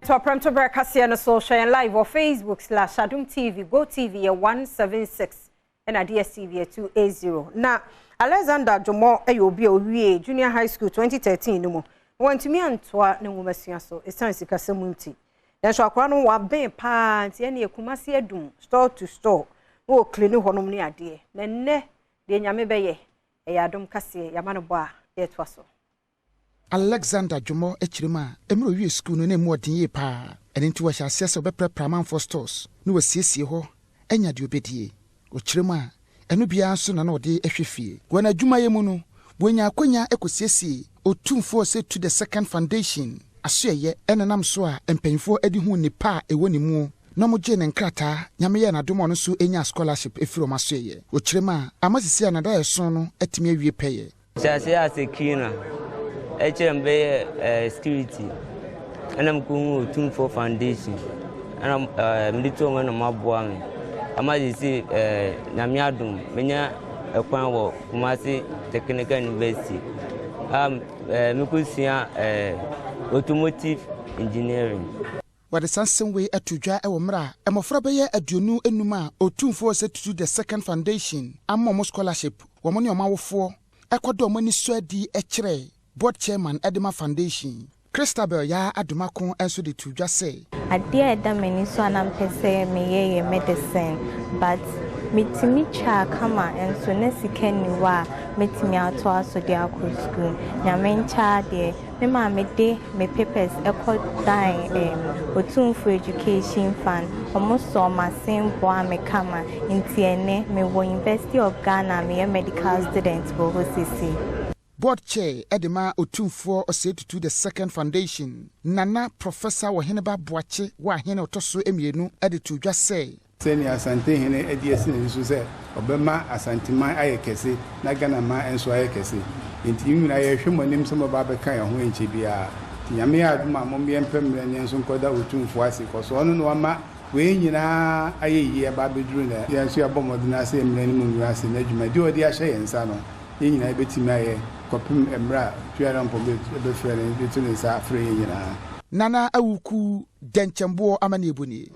To Premtobre Kasee on social and live or Facebook / Adom TV, Go TV 176 and a DSTV 280. Now, Alexander Jomo Ayobi Junior High School 2013 no more. Want to me and twa no mumasian so it's time to Kasee Munti. Then shall crown wa ben pants any Kumasi Adom store to store. Oh, clean honum near dear. Then ne, the Yamebeye, a Adom Kasee, Yamanoba, yet was so. Alexander Jomo Echirima, Emro School no name what ye pa, and into a success of Bepre Praman for stores. No CC ho, Enya Dubeti, Ochirima, and no be answer no de Efifi. When a Juma Yemuno, when ya Quenya Ecosesi, Otumfuo said to the second foundation, Asye, and an amsoa, and painful Edihu Nipa, a winning no more Jane and Krata, Yamia and Adom so Enya scholarship if from Asye. Ochirima, I must see another son at me repay. Kasee as a kina. HMB security, and I'm going to Otumfuo Foundation, and I'm little man of my boy. I might say, Adom, Menya, a Kwanwo, Kumasi Technical University. Mukusia automotive engineering. What the Sanson way at Tuja Ewamra, and Mofrabe at Junu Enuma, Otumfuo said to the second foundation, and Momo scholarship, Womani Omawo 4, Ecuador money swedi echere. Board Chairman Adom Foundation. Christabel ya Adomako and so the two just say. I dear Damini so and pese me medicine, but mitimi cha kama and so nesikeni wa mitimi atwa so dia school. Nyamen cha de me ma me de me papers echo dine Otumfuo education fund. Almost saw my same boy me kama in TNA me wo University of Ghana me medical student for Osei. Board Chair Edema Otumfuo Osei to the second foundation. Nana Professor Waheneba Boache Wahene Otoso Emienu edit to just say. Seni asante hene ediesi ne so se obema asanteman ayekese na Ghana ma enso ayekese. Nti nyina ye hwemonim so ba be kan ho enche bia. Nyame aduma mombe empemre ne enso nkoda Otumfuo ase koso ono no ama we nyina ayeyi ba beduru na ye enso abomodina se emre ne mu ase na adwuma di odi ahye yensa no. Ye nyina betimi aye kopim emra tuara mpombe be frere be tunisa frere nyina. Nana awuku denchembo amane ebuni.